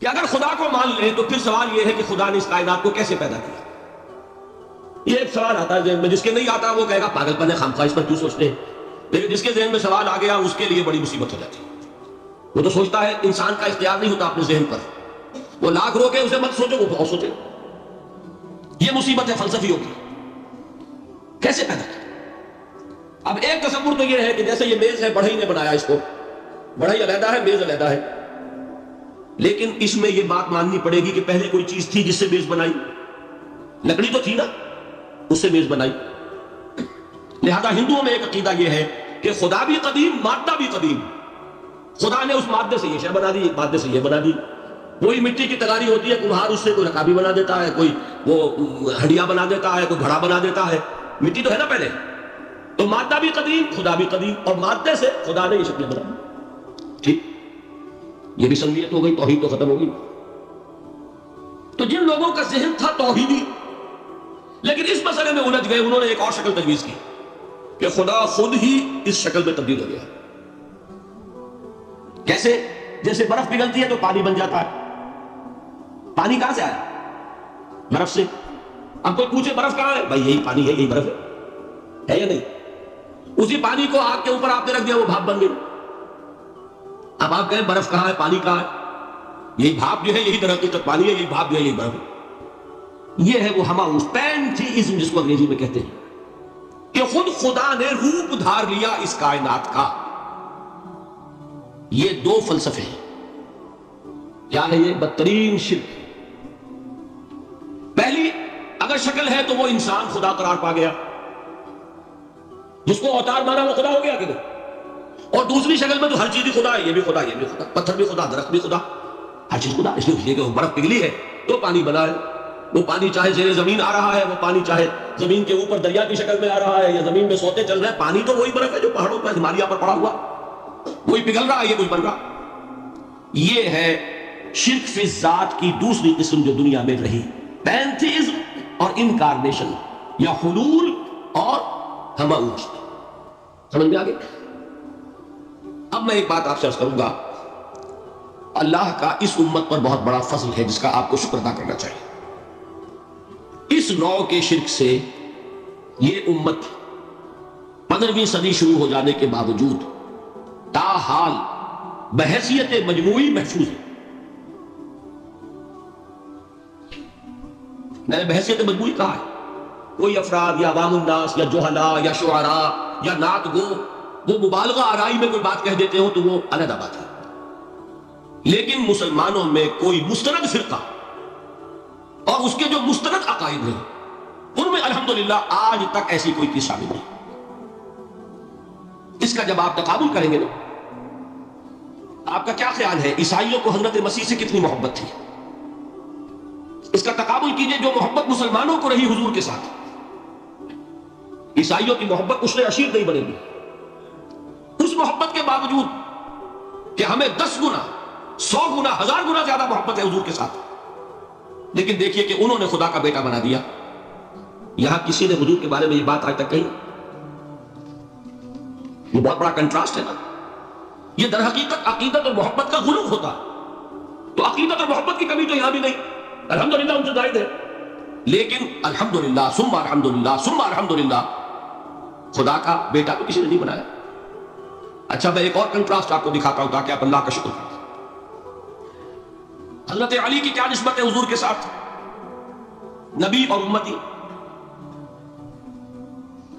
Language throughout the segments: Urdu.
کہ اگر خدا کو مان لیں تو پھر سوال یہ ہے کہ خدا نے اس کائنات کو کیسے پیدا کیا؟ یہ ایک سوال آتا ہے ذہن میں، جس کے نہیں آتا وہ کہے گا پاگل پن ہے، خامخواہ اس پر کیوں سوچتے ہیں، لیکن جس کے ذہن میں سوال آ گیا اس کے لیے بڑی مصیبت ہو جاتی ہے۔ وہ تو سوچتا ہے انسان کا اختیار نہیں ہوتا اپنے ذہن پر، وہ لاکھ رو کے اسے مت سوچو، وہ اور سوچے۔ یہ مصیبت ہے فلسفیوں کی، کیسے پیدا کیا؟ اب ایک تصور تو یہ ہے کہ جیسے یہ میز ہے، بڑھئی نے بنایا اس کو، بڑھئی علیحدہ ہے، میز علیحدہ ہے، لیکن اس میں یہ بات ماننی پڑے گی کہ پہلے کوئی چیز تھی جس سے میز بنائی، لکڑی تو تھی نا، اس سے میز بنائی۔ لہذا ہندوؤں میں ایک عقیدہ یہ ہے کہ خدا بھی قدیم، مادہ بھی قدیم، خدا نے اس مادے سے یہ شے بنا دی، ایک مادے سے یہ بنا دی۔ کوئی مٹی کی تغاری ہوتی ہے، کمہار اس سے کوئی رکابی بنا دیتا ہے، کوئی وہ ہڈیا بنا دیتا ہے، کوئی گھڑا بنا دیتا ہے، مٹی تو ہے نا پہلے۔ تو مادہ بھی قدیم، خدا بھی قدیم، اور مادے سے خدا نے یہ شکل بنا دی۔ ٹھیک، یہ بھی سنویت ہو گئی، توحید تو ختم ہوگی۔ تو جن لوگوں کا ذہن تھا توحیدی، لیکن اس مسئلے میں الجھ گئے، انہوں نے ایک اور شکل تجویز کی کہ خدا خود ہی اس شکل میں تبدیل ہو گیا۔ کیسے؟ جیسے برف پگھلتی ہے تو پانی بن جاتا ہے۔ پانی کہاں سے آیا؟ برف سے۔ اب کوئی پوچھے برف کہاں ہے؟ بھائی یہی پانی ہے، یہی برف ہے یا نہیں؟ اسی پانی کو آگ کے اوپر آپ نے رکھ دیا، وہ بھاپ بن گئی۔ اب آپ کہیں برف کہاں ہے، پانی کہاں ہے؟ یہی بھاپ جو ہے یہی در حقیقت پانی ہے، یہی بھاپ جو ہے یہی برف ہے۔ یہ ہے وہ ہماؤس پینتھیزم جس کو انگریزی میں کہتے ہیں، کہ خود خدا نے روپ دھار لیا اس کائنات کا۔ یہ دو فلسفے ہیں۔ کیا ہے یہ؟ بدترین شرک۔ پہلی اگر شکل ہے تو وہ انسان خدا قرار پا گیا، جس کو اوتار مانا وہ خدا ہو گیا کہ نہیں؟ اور دوسری شکل میں تو ہر چیز ہی خدا ہے، یہ بھی خدا، یہ بھی خدا، پتھر بھی خدا، درخت بھی خدا، ہر چیز خدا۔ اس لیے کہ وہ برف پگھلی ہے تو پانی بنا ہے، وہ پانی چاہے زیر زمین آ رہا ہے، وہ پانی چاہے زمین کے اوپر دریا کی شکل میں آ رہا ہے یا زمین میں سوتے چل رہے ہیں، پانی تو وہی برف ہے جو پہاڑوں پر ہمالیہ پر پڑا ہوا، وہی پگھل رہا ہے، یہ کچھ بن رہا۔ یہ ہے شرک فی الذات کی دوسری قسم جو دنیا میں رہی، پینتھیزم اور انکارنیشن، یا حلول اور ہماؤس۔ سمجھ میں آگے؟ اب میں ایک بات آپ سے عرض کروں گا، اللہ کا اس امت پر بہت بڑا فضل ہے جس کا آپ کو شکر ادا کرنا چاہیے۔ اس نوع کے شرک سے یہ امت 15ویں صدی شروع ہو جانے کے باوجود تاحال بحیثیت مجموعی محفوظ ہے۔ میں نے بحیثیت مجموعی کہا ہے، کوئی افراد یا عوام الناس یا جوہلا یا شعراء یا نعت گو وہ مبالغہ آرائی میں کوئی بات کہہ دیتے ہو تو وہ علیحدہ بات ہے، لیکن مسلمانوں میں کوئی مستند فرقہ اور اس کے جو مستند عقائد ہیں ان میں الحمدللہ آج تک ایسی کوئی چیز شامل نہیں۔ اس کا جب آپ تقابل کریں گے نا، آپ کا کیا خیال ہے عیسائیوں کو حضرت مسیح سے کتنی محبت تھی؟ اس کا تقابل کیجئے جو محبت مسلمانوں کو رہی حضور کے ساتھ۔ عیسائیوں کی محبت عشر عشیر نہیں بنے گی، اس محبت کے باوجود کہ ہمیں 10 گنا 100 گنا 1000 گنا زیادہ محبت ہے حضور کے ساتھ، لیکن دیکھیے کہ انہوں نے خدا کا بیٹا بنا دیا۔ یہاں کسی نے حضور کے بارے میں یہ بات آج تک کہی؟ یہ بہت بڑا کنٹراسٹ ہے نا۔ یہ در حقیقت عقیدت اور محبت کا غلو ہوتا، تو عقیدت اور محبت کی کمی تو یہاں بھی نہیں، الحمدللہ ان سے زائد ہے، لیکن الحمدللہ ثم الحمدللہ ثم الحمدللہ خدا کا بیٹا تو کسی نے نہیں بنایا۔ اچھا میں ایک اور کنٹراسٹ آپ کو دکھاتا ہوں تاکہ آپ اللہ کا شکر کریں۔ حضرت علی کی کیا نسبت ہے حضور کے ساتھ؟ نبی اور امتی۔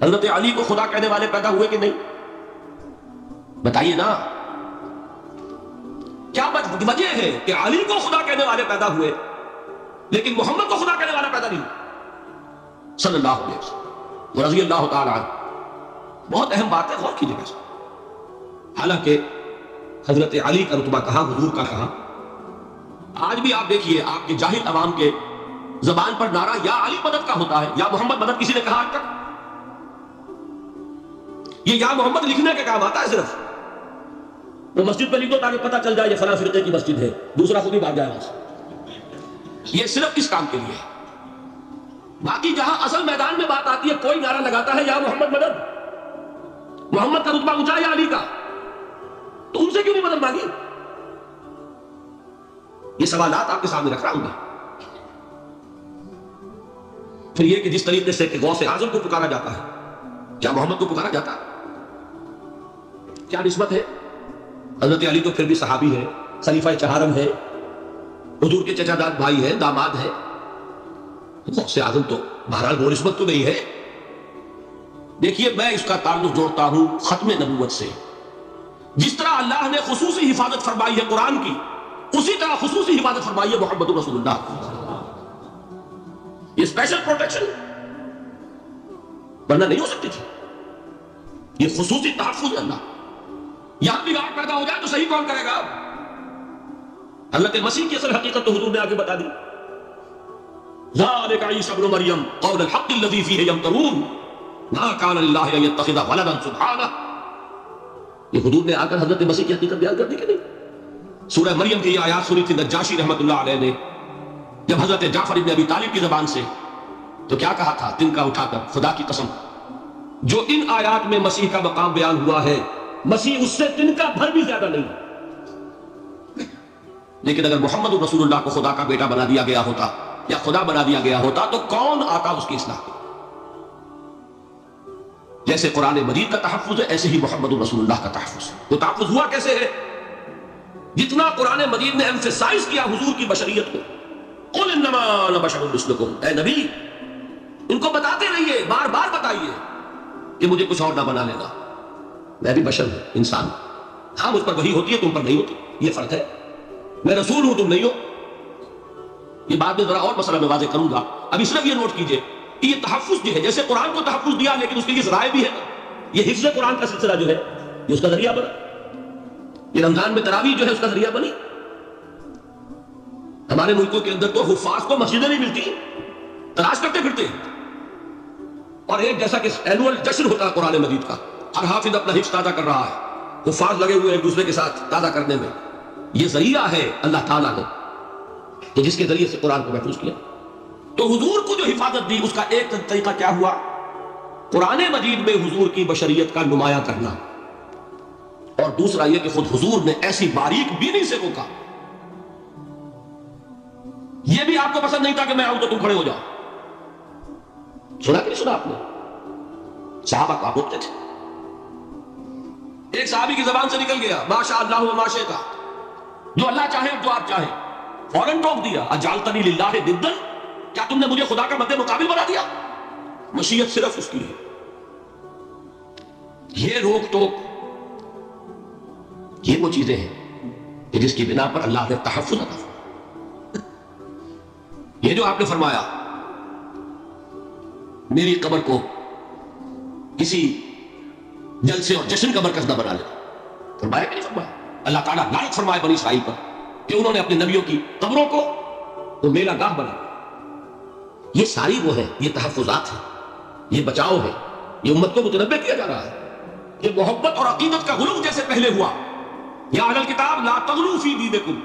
حضرت علی کو خدا کہنے والے پیدا ہوئے کہ نہیں؟ بتائیے نا، کیا وجہ ہے کہ علی کو خدا کہنے والے پیدا ہوئے لیکن محمد کو خدا کہنے والا پیدا نہیں ہوا صلی اللہ علیہ وسلم رضی اللہ تعالی عنہ؟ بہت اہم بات ہے، غور کیجیے گا۔ حالانکہ حضرت علی کا رتبہ کہاں، حضور کا کہاں؟ آج بھی آپ دیکھیے آپ کے جاہل عوام کے زبان پر نعرہ یا علی مدد کا ہوتا ہے، یا محمد مدد کسی نے کہا آج تک؟ یہ یا محمد لکھنے کے کام آتا ہے صرف، وہ مسجد پہ لکھ دو تاکہ پتہ چل جائے یہ فلاں فرقے کی مسجد ہے، دوسرا خود ہی بھاگ جائے وہاں سے۔ یہ صرف اس کام کے لیے ہے۔ باقی جہاں اصل میدان میں بات آتی ہے کوئی نعرہ لگاتا ہے یا محمد مدد، محمد کا رتبہ اونچا ہے یا علی کا، تو ان سے کیوں نہیں مدد مانگی؟ یہ سوالات آپ کے سامنے رکھ رہا ہوں میں. پھر یہ کہ جس طریقے سے کہ غوث اعظم کو پکارا جاتا ہے، کیا محمد کو پکارا جاتا ہے؟ کیا نسبت ہے؟ حضرت علی تو پھر بھی صحابی ہے، خلیفہ چہارم ہے، حضور کے چچا داد بھائی ہے، داماد ہے. غوث اعظم تو بہرحال وہ نسبت تو نہیں ہے. دیکھیے میں اس کا تعلق جوڑتا ہوں ختم نبوت سے. جس طرح اللہ نے خصوصی حفاظت فرمائی ہے قرآن کی، اسی طرح خصوصی حفاظت فرمائی ہے محمد رسول اللہ. یہ اسپیشل پروٹیکشن ورنہ نہیں ہو سکتی تھی. یہ خصوصی تحفظ ہے اللہ. یہاں بگاڑ پیدا ہو جائے تو صحیح کون کرے گا؟ حضرت مسیح کی اصل حقیقت تو حضور نے آگے بتا دی. ذالک عیسی ابن مریم قول الحق الذی فیہ یمترون ما کان للہ ان یتخذ ولدا سبحانہ. یہ حضور نے آ کر حضرت مسیح کی حقیقت بیان کر دی کہ نہیں؟ سورہ مریم کی یہ آیات سنی تھی نجاشی رحمت اللہ علیہ نے جب حضرت جعفر ابن ابی طالب کی زبان سے، تو کیا کہا تھا تن کا اٹھا کر، خدا کی قسم جو ان آیات میں مسیح کا مقام بیان ہوا ہے، مسیح اس سے تن کا بھر بھی زیادہ نہیں. لیکن اگر محمد رسول اللہ کو خدا کا بیٹا بنا دیا گیا ہوتا یا خدا بنا دیا گیا ہوتا تو کون آتا اس کی اصلاح کی؟ جیسے قرآن مجید کا تحفظ ہے ایسے ہی محمد رسول اللہ کا تحفظ ہے. وہ تحفظ ہوا کیسے ہے؟ جتنا قرآن مجید نے ایمفیسائز کیا حضور کی بشریت کو، قل انما انا بشر مثلکم، اے نبی ان کو بتاتے رہیے، بار بار بتائیے کہ مجھے کچھ اور نہ بنا لینا، میں بھی بشر ہوں، انسان ہوں. ہاں مجھ پر وحی ہوتی ہے، تم پر نہیں ہوتی، یہ فرق ہے. میں رسول ہوں، تم نہیں ہو. یہ بات میں ذرا اور مسئلہ میں واضح کروں گا. ابھی صرف یہ نوٹ کیجئے کہ یہ تحفظ جو ہے، جیسے قرآن کو تحفظ دیا لیکن اس کے لیے ذرائع بھی ہے. یہ حفظ قرآن کا سلسلہ جو ہے یہ اس کا ذریعہ بنا. یہ رمضان میں تراویح جو ہے اس کا ذریعہ بنی. ہمارے ملکوں کے اندر تو حفاظ کو مسجدیں نہیں ملتی، تلاش کرتے پھرتے ہیں. اور ایک جیسا کہ اینول جشن ہوتا ہے قرآن مجید کا، ہر حافظ اپنا حفظ تازہ کر رہا ہے، حفاظ لگے ہوئے ایک دوسرے کے ساتھ تازہ کرنے میں. یہ ذریعہ ہے اللہ تعالیٰ نے کہ جس کے ذریعے سے قرآن کو محفوظ کیا. تو حضور کو جو حفاظت دی اس کا ایک طریقہ کیا ہوا؟ قرآن مجید میں حضور کی بشریت کا نمایاں کرنا، اور دوسرا یہ کہ خود حضور نے ایسی باریک بینی سے روکا. یہ بھی آپ کو پسند نہیں تھا کہ میں آؤں تو تم کھڑے ہو جاؤ. سنا کہ نہیں سنا آپ نے؟ صحابہ کو آپ روکتے تھے. ایک صحابی کی زبان سے نکل گیا ماشاء اللہ و ما شئت، جو اللہ چاہے جو آپ چاہیں، فوراً ٹوک دیا اجعلتنی للہ ندا، کیا تم نے مجھے خدا کا مد مقابل بنا دیا؟ مشیت صرف اس کی ہے. یہ روک ٹوک یہ وہ چیزیں ہیں کہ جس کی بنا پر اللہ نے تحفظ عطا فرمایا. یہ جو آپ نے فرمایا میری قبر کو کسی جلسے اور جشن کا مرکز نہ بنا لے، فرمایا کہ نہیں فرمایا؟ اللہ تعالیٰ لعنت فرمائے بنی اسرائیل پر کہ انہوں نے اپنے نبیوں کی قبروں کو وہ میلہ گاہ بنا. یہ ساری وہ ہے، یہ تحفظات ہیں، یہ بچاؤ ہے. یہ امت کو متنبہ کیا جا رہا ہے. یہ محبت اور عقیدت کا غلو جیسے پہلے ہوا، یا اہل الکتاب لا تغلو فی دینکم،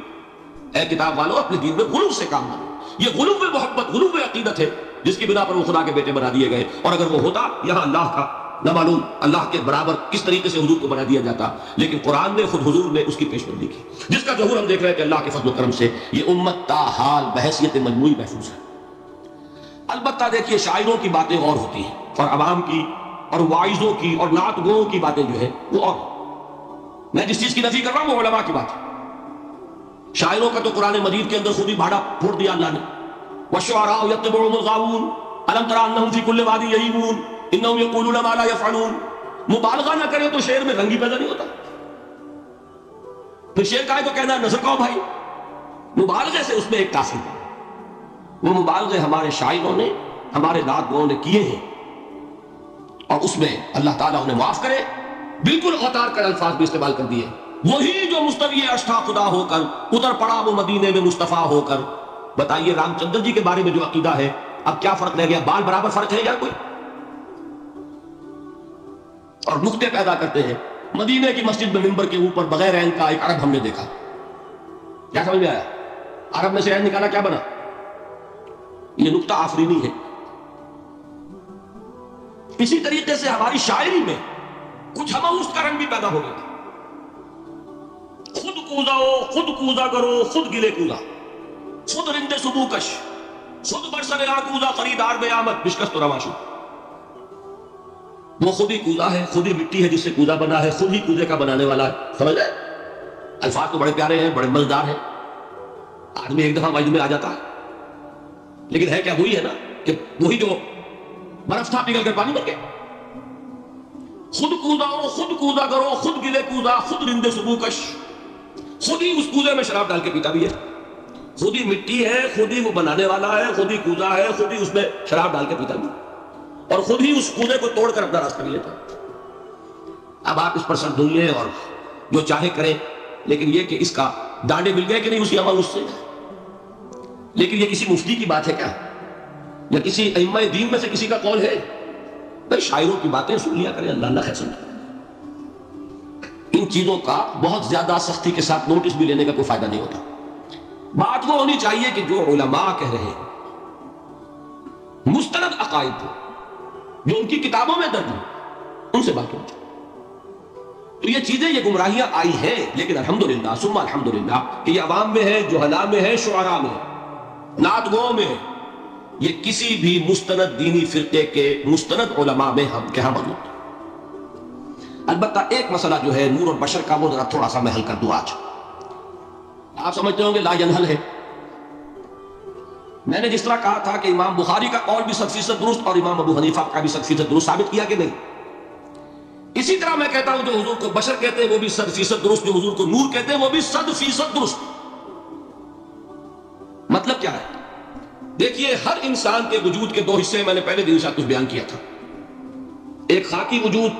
اے کتاب والو اپنے دین میں غلو سے کام کرو. یہ غلو محبت، غلو عقیدت ہے جس کی بنا پر وہ خدا کے بیٹے بنا دیے گئے. اور اگر وہ ہوتا یہاں اللہ کا نہ معلوم اللہ کے برابر کس طریقے سے حضور کو بنا دیا جاتا. لیکن قرآن نے، خود حضور نے اس کی پیش بندی کی، جس کا ظہور ہم دیکھ رہے ہیں کہ اللہ کے فضل و کرم سے یہ امت تاحال بحیثیت مجموعی محفوظ ہے. البتہ دیکھیے شاعروں کی باتیں اور ہوتی ہیں، اور عوام کی اور واعظوں کی اور نعت گوؤں کی باتیں جو ہے وہ اور. میں جس چیز کی نفی کر رہا ہوں وہ علماء کی بات ہے. شاعروں کا تو قرآن مجید کے اندر خود ہی بھاڑا پھوڑ دیا اللہ نے. وَالشُّعَرَاءُ يَتَّبِعُهُمُ الْغَاوُونَ أَلَمْ تَرَ أَنَّهُمْ فِي كُلِّ وَادٍ يَهِيمُونَ إِنَّهُمْ يَقُولُونَ مَا لَا يَفْعَلُونَ. مبالغہ نہ کرے تو شعر میں رنگ ہی پیدا نہیں ہوتا. پھر شعر کا ہے تو کہنا نظر کہو بھائی، مبالغے سے اس میں ایک تاثیر ہے. وہ مبالغے ہمارے شاعروں نے، ہمارے نعت گوؤں نے کیے ہیں، اور اس میں اللہ تعالیٰ انہیں معاف کرے بالکل اوتار کر الفاظ بھی استعمال کر دیے. وہی جو مستوی عرش تھا خدا ہو کر، اتر پڑا وہ مدینے میں مصطفیٰ ہو کر. بتائیے رام چندر جی کے بارے میں جو عقیدہ ہے، اب کیا فرق رہ گیا؟ بال برابر فرق ہے یا کوئی؟ اور نقطے پیدا کرتے ہیں. مدینے کی مسجد میں منبر کے اوپر بغیر عین کا ایک عرب ہم نے دیکھا. کیا سمجھ میں آیا؟ عرب میں سے عین نکالا کیا بنا؟ یہ نقطہ آفرینی ہے. اسی طریقے سے ہماری شاعری میں کچھ ہماؤست کا رنگ بھی پیدا ہو گیا. خود کوزا ہو، خود کوزا کرو، خود گلے کوزا. خود رند سبو کش، خود برسر آکوزہ خریدار بے آمد بشکست و رواشو. وہ خود ہی کوزہ ہے، خود ہی مٹی ہے جس سے کوزہ بنا ہے، خود ہی کوزے کا بنانے والا ہے. سمجھ لیں؟ الفاظ تو بڑے پیارے ہیں، بڑے مزدار ہیں، آدمی ایک دفعہ وجد میں آ جاتا ہے، لیکن ہے کیا وہی ہے نا کہ وہی جو برف تھا پگھل کر پانی بن گیا. خود کوزہ ہو، خود کوزہ کرو، خود گلے کوزہ، خود رند سبو کش. خود ہی اس کوزے میں شراب ڈال کے پیتا بھی ہے، خود ہی مٹی ہے، خود ہی وہ بنانے والا ہے، خود ہی کوزہ ہے، خود ہی اس میں شراب ڈال کے پیتا بھی ہے، اور خود ہی اس کوزے کو توڑ کر اپنا راستہ بھی لیتا ہے. اب آپ اس پر سر دھوئیں اور جو چاہے کریں، لیکن یہ کہ اس کا ڈانڈے مل گئے کہ نہیں اسی عمل اس سے. لیکن یہ کسی مفتی کی بات ہے کیا، یا کسی ائمہ دین میں سے کسی کا قول ہے؟ بھائی شاعروں کی باتیں سن لیا کریں، اللہ اللہ خیر سن. ان چیزوں کا بہت زیادہ سختی کے ساتھ نوٹس بھی لینے کا کوئی فائدہ نہیں ہوتا. بات وہ ہونی چاہیے کہ جو علماء کہہ رہے ہیں، مستند عقائد کو جو ان کی کتابوں میں درج ہیں، ان سے بات ہونی چاہیے. تو یہ چیزیں، یہ گمراہیاں آئی ہیں، لیکن الحمدللہ ثم الحمدللہ کہ یہ عوام میں ہے، جہلاء میں ہے، شعراء میں ہے، نعت گوؤں میں ہے. یہ کسی بھی مستند دینی فرقے کے مستند علماء میں ہم کہاں موجود. البتہ ایک مسئلہ جو ہے نور اور بشر کا، وہ ذرا تھوڑا سا میں حل کر دوں آج. آپ سمجھتے ہوں گے لا ینحل ہے. میں نے جس طرح کہا تھا کہ امام بخاری کا قول بھی 100% درست اور امام ابو حنیفہ کا بھی 100% درست ثابت کیا کہ نہیں، اسی طرح میں کہتا ہوں جو حضور کو بشر کہتے ہیں وہ بھی 100% درست، جو حضور کو نور کہتے ہیں وہ بھی 100% درست. مطلب کیا ہے؟ دیکھیے، ہر انسان کے وجود کے دو حصے میں نے پہلے دن شاید کچھ بیان کیا تھا. ایک خاکی وجود،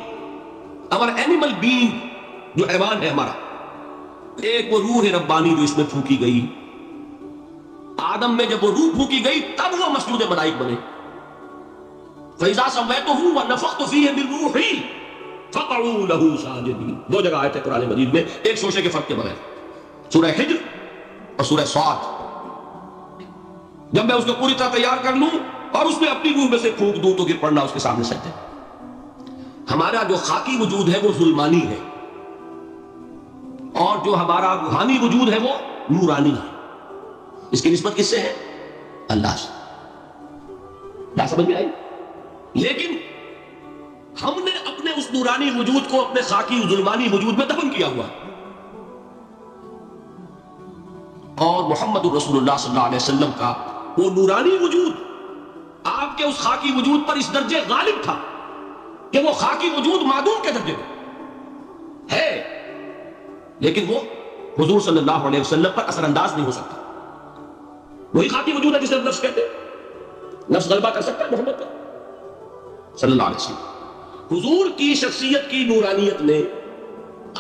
ہمارا اینیمل بینگ جو حیوان ہے ہمارا، ایک وہ روح ربانی جو اس میں پھونکی گئی. آدم میں جب وہ روح پھونکی گئی تب وہ مسجود ملائک بنے. فَإِذَا سَوَّيْتُهُ وَنَفَخْتُ فِيهِ مِن رُوحِي فَقَعُوا لَهُ سَاجِدِينَ. دو جگہ آیت ہے قرآن مجید میں، ایک شوشے کے فرق کے بغیر، سورہ حجر اور سورہ صاد. جب میں اس کو پوری طرح تیار کر لوں اور اس میں اپنی روح میں سے پھونک دوں تو گر پڑنا اس کے سامنے سجدے. ہمارا جو خاکی وجود ہے وہ ظلمانی ہے، اور جو ہمارا روحانی وجود ہے وہ نورانی ہے. اس کی نسبت کس سے ہے؟ اللہ سے. بات سمجھ میں آئی؟ لیکن ہم نے اپنے اس نورانی وجود کو اپنے خاکی ظلمانی وجود میں دفن کیا ہوا، اور محمد رسول اللہ صلی اللہ علیہ وسلم کا وہ نورانی وجود آپ کے اس خاکی وجود پر اس درجے غالب تھا کہ وہ خاکی وجود معدوم کے درجے میں ہے، لیکن وہ حضور صلی اللہ علیہ وسلم پر اثر انداز نہیں ہو سکتا. وہی خاکی وجود ہے جسے نفس کہتے ہیں. نفس غلبہ کر سکتا ہے محمد پر صلی اللہ علیہ وسلم. حضور کی شخصیت کی نورانیت نے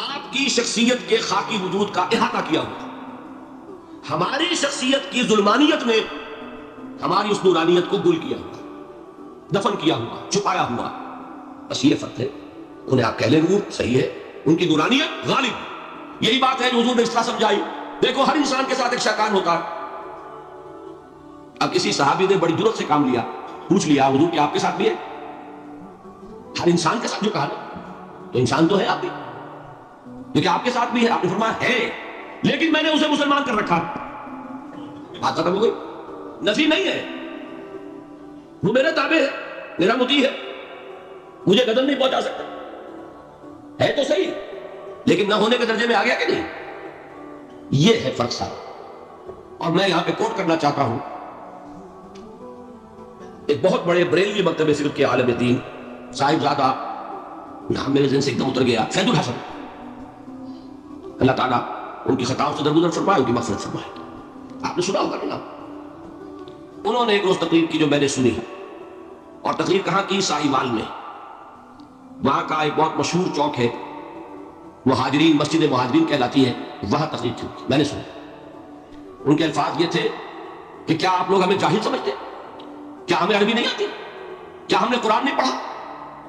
آپ کی شخصیت کے خاکی وجود کا احاطہ کیا ہوا. ہماری شخصیت کی ظلمانیت نے ہماری اس نورانیت کو گل کیا ہوا، دفن کیا ہوا، چھپایا ہوا. بس یہ فرق ہے. انہیں آپ کہہ لیں نور، صحیح ہے، ان کی نورانیت غالب. یہی بات ہے جو حضور نے اس طرح سمجھائی. دیکھو، ہر انسان کے ساتھ ایک شیطان ہوتا ہے. اب کسی صحابی نے بڑی جرات سے کام لیا، پوچھ لیا حضور کہ آپ کے ساتھ بھی ہے؟ ہر انسان کے ساتھ جو کہا نا، تو انسان تو ہے آپ بھی، لیکن آپ کے ساتھ بھی ہے. آپ نے فرمایا ہے، لیکن میں نے اسے مسلمان کر رکھا. بات ختم ہو گئی. نفی نہیں ہے، وہ میرے تابع ہے، میرا مطیع ہے، مجھے گدن نہیں پہنچا سکتا. ہے تو صحیح، لیکن نہ ہونے کے درجے میں آ گیا کہ نہیں. یہ ہے فرق صاحب. اور میں یہاں پہ کوٹ کرنا چاہتا ہوں ایک بہت بڑے بریلوی مکتب فقہ کے عالم دین، صاحب زادہ، نام میرے ذہن سے ایک دم اتر گیا، فیض الحسن. اللہ تعالیٰ ان کی خطاؤں سے درگزر فرمائے، ان کی مغفرت فرمائے. آپ نے سنا ہوگا نا، انہوں نے ایک روز تقریر کی جو میں نے سنی، اور تقریر کہاں کی؟ سائیوال میں. وہاں کا ایک بہت مشہور چوک ہے، مہاجرین، مسجد مہاجرین کہلاتی ہے، وہاں تقریر کی. میں نے سنا. ان کے الفاظ یہ تھے کہ کیا آپ لوگ ہمیں جاہل سمجھتے؟ کیا ہمیں عربی نہیں آتی؟ کیا ہم نے قرآن نہیں پڑھا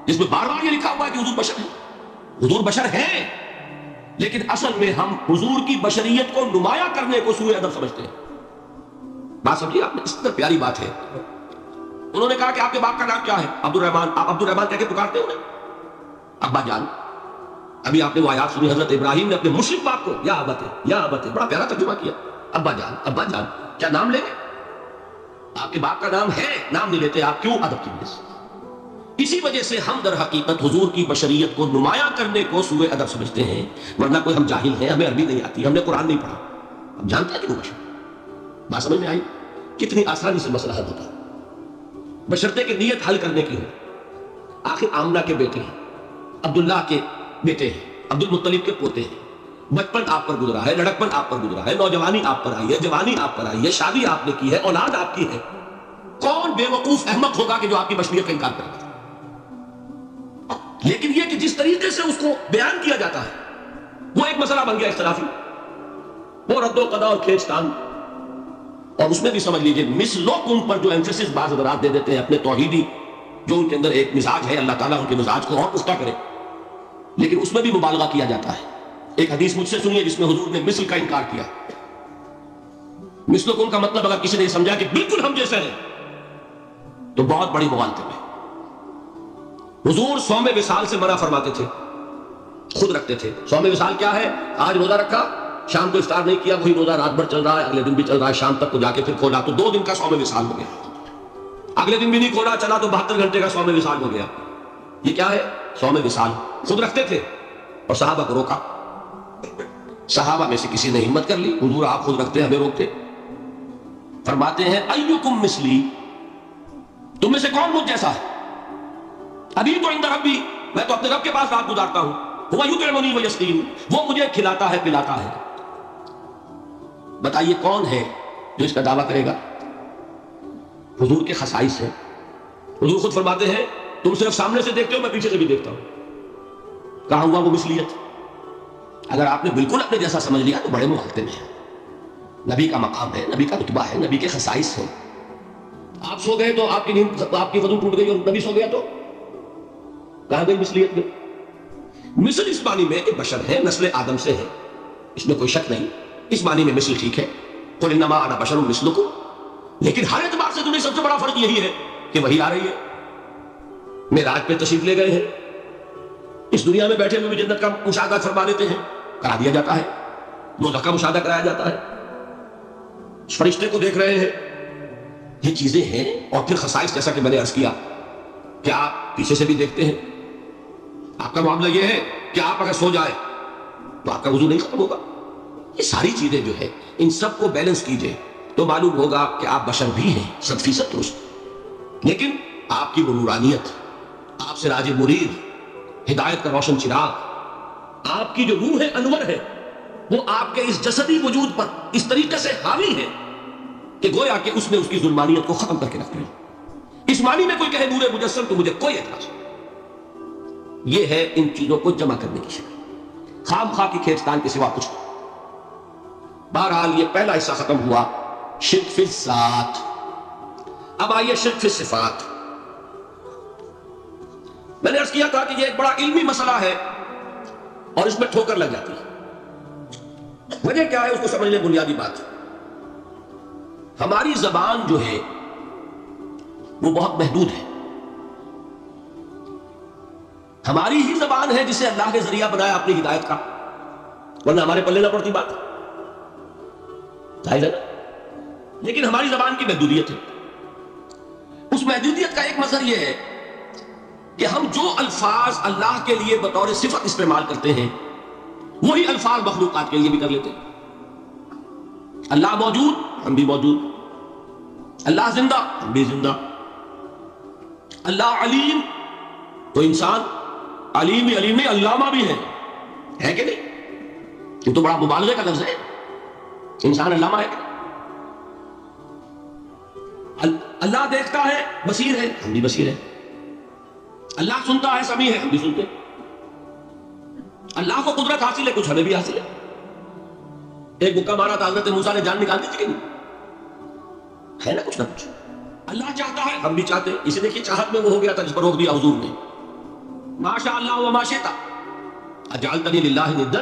جس میں بار بار یہ لکھا ہوا ہے کہ حضور بشر ہیں؟ حضور بشر ہیں، لیکن اصل میں ہم حضور کی بشریت کو نمایاں کرنے کو سوء ادب سمجھتے ہیں. بات سمجھیے آپ نے، اس طرح پیاری بات ہے. انہوں نے کہا کہ آپ کے باپ کا نام کیا ہے؟ عبد الرحمن. آپ عبد الرحمن کہہ کے پکارتے ہو نا؟ ابا جان. ابھی آپ نے وہ آیات سنی، حضرت ابراہیم نے اپنے مشرک باپ کو یا ابت ہے، یا ابت ہے، بڑا پیارا ترجمہ کیا، ابا جان، ابا جان. کیا نام لیں گے؟ آپ کے باپ کا نام ہے، نام نہیں لیتے آپ، کیوں؟ ادب کی وجہ سے۔ اسی وجہ سے ہم در حقیقت حضور کی بشریت کو نمایاں کرنے کو سوء ادب سمجھتے ہیں، ورنہ کوئی ہم جاہل ہیں، ہمیں عربی نہیں آتی، ہم نے قرآن نہیں پڑھا، ہم جانتے ہیں کہ وہ بشر۔ بات سمجھ میں آئی؟ کتنی آسانی سے مسئلہ حل ہوتا ہے بشرطے کہ نیت حل کرنے کی ہو۔ آخر آمنہ کے بیٹے ہیں، عبداللہ کے بیٹے ہیں، عبد المطلب کے پوتے ہیں، بچپن آپ پر گزرا ہے، لڑکپن آپ پر گزرا ہے، نوجوانی آپ پر آئی ہے، جوانی آپ پر آئی ہے، شادی آپ نے کی ہے، اولاد آپ کی ہے۔ کون بے وقوف احمق ہوگا کہ جو آپ کی بشریت کا انکار کرے گا؟ لیکن یہ کہ جس طریقے سے اس کو بیان کیا جاتا ہے وہ ایک مسئلہ بن گیا اختلافی، وہ رد و قضا اور کھینچتان۔ اور اس میں بھی سمجھ لیجئے مثلکم پر جو ایمفیسس بعض حضرات دے دیتے ہیں اپنے توحیدی جو ان کے اندر ایک مزاج ہے، اللہ تعالیٰ ان کے مزاج کو اور پختہ کرے، لیکن اس میں بھی مبالغہ کیا جاتا ہے۔ ایک حدیث مجھ سے سنیے جس میں حضور نے مثل کا انکار کیا۔ مثلکم کا مطلب اگر کسی نے سمجھا کہ بالکل ہم جیسے ہیں تو بہت بڑی مغالطے میں۔ حضور صوم وصال سے منع فرماتے تھے، خود رکھتے تھے۔ صوم وصال کیا ہے؟ آج روزہ رکھا، شام کو افطار نہیں کیا، وہی روزہ رات بھر چل رہا ہے، اگلے دن بھی چل رہا ہے، شام تک کو جا کے پھر کھولا تو 2 دن کا صوم وصال ہو گیا۔ اگلے دن بھی نہیں کھولا، چلا تو 72 گھنٹے کا صوم وصال ہو گیا۔ یہ کیا ہے؟ صوم وصال۔ خود رکھتے تھے اور صحابہ کو روکا۔ صحابہ میں سے کسی نے ہمت کر لی، حضور آپ خود رکھتے ہمیں روکتے۔ فرماتے ہیں ایکم مثلی، تم میں سے کون مجھ جیسا ہے؟ ابھی تو عند ربی، میں تو اپنے رب کے پاس رات گزارتا ہوں، وہ یطعمنی ویسقین، وہ مجھے کھلاتا ہے پلاتا ہے۔ بتائیے کون ہے جو اس کا دعویٰ کرے گا؟ حضور کے خصائص ہیں۔ حضور خود فرماتے ہیں تم صرف سامنے سے دیکھتے ہو، میں پیچھے سے بھی دیکھتا ہوں۔ کہاں ہوا وہ مثلیت؟ اگر آپ نے بالکل اپنے جیسا سمجھ لیا تو بڑے مغالطے میں ہے۔ نبی کا مقام ہے، نبی کا رتبہ ہے، نبی کے خصائص ہیں۔ آپ سو گئے تو آپ کی نیند، آپ کی وضو ٹوٹ گئی اور نبی سو گیا تو کہاں گئی مثلیت میں؟ مثل اس معنی میں کہ بشر ہے، نسل آدم سے ہے، اس میں کوئی شک نہیں، اس معنی میں مثل ٹھیک ہے، قل انما انا بشر مثلکم۔ لیکن ہر اعتبار سے دنیا سب سے بڑا فرق یہی ہے کہ وہی آ رہی ہے، معراج پہ تشریف لے گئے ہیں، اس دنیا میں بیٹھے ہوئے بھی جنت کا مشاہدہ فرما دیتے ہیں، کرا دیا جاتا ہے، دوزخ کا مشاہدہ کرایا جاتا ہے، فرشتے کو دیکھ رہے ہیں۔ یہ چیزیں ہیں، اور پھر خصائص جیسا کہ میں نے عرض کیا کہ آپ پیچھے سے بھی دیکھتے ہیں۔ آپ کا معاملہ یہ ہے کہ آپ اگر سو جائے تو آپ کا وضو نہیں ختم ہوگا۔ یہ ساری چیزیں جو ہے ان سب کو بیلنس کیجئے تو معلوم ہوگا کہ آپ بشر بھی ہیں 100% درست، لیکن آپ کی وہ نورانیت، آپ سے راج مرید، ہدایت کا روشن چراغ، آپ کی جو روح انور ہے وہ آپ کے اس جسدی وجود پر اس طریقے سے حاوی ہے کہ گویا کہ اس نے اس کی ظلمانیت کو ختم کر کے رکھ دیا۔ اس معنی میں کوئی کہے نور مجسم تو مجھے کوئی اعتراض نہیں۔ یہ ہے ان چیزوں کو جمع کرنے کی شکل، خام خواہ کی کھینچتان کے سوا کچھ نہیں۔ بہرحال یہ پہلا حصہ ختم ہوا، شرک فی الذات۔ اب آئیے شرک فی الصفات۔ میں نے عرض کیا تھا کہ یہ ایک بڑا علمی مسئلہ ہے اور اس میں ٹھوکر لگ جاتی ہے۔ وجہ کیا ہے اس کو سمجھ لیں۔ بنیادی بات، ہماری زبان جو ہے وہ بہت محدود ہے۔ ہماری ہی زبان ہے جسے اللہ نے ذریعہ بنایا اپنی ہدایت کا، ورنہ ہمارے پلے نہ پڑتی بات، ظاہر ہے نا؟ لیکن ہماری زبان کی محدودیت ہے۔ اس محدودیت کا ایک مظہر یہ ہے کہ ہم جو الفاظ اللہ کے لیے بطور صفت استعمال کرتے ہیں وہی الفاظ مخلوقات کے لیے بھی کر لیتے ہیں۔ اللہ موجود، ہم بھی موجود۔ اللہ زندہ، ہم بھی زندہ۔ اللہ علیم، تو انسان علیم ہی علیم نہیں، علامہ بھی ہے کہ نہیں؟ یہ تو بڑا مبالغے کا لفظ ہے، انسان علامہ ہے کہ نہیں؟ اللہ دیکھتا ہے، بصیر ہے، ہم بھی بصیر ہیں۔ اللہ سنتا ہے، سمیع ہے، ہم بھی سنتے ہیں۔ اللہ کو قدرت حاصل ہے، کچھ ہمیں بھی حاصل ہے۔ ایک مکہ مارا تھا حضرت موسیٰ نے، جان نکال دی تھی کہ نہیں؟ ہے نا کچھ نہ کچھ۔ اللہ چاہتا ہے، ہم بھی چاہتے ہیں۔ اسے دیکھیے چاہت میں وہ ہو گیا تھا جس پر روک دیا حضور نے، ما شاء اللہ وما شئت اجعلتنی للہ ندا،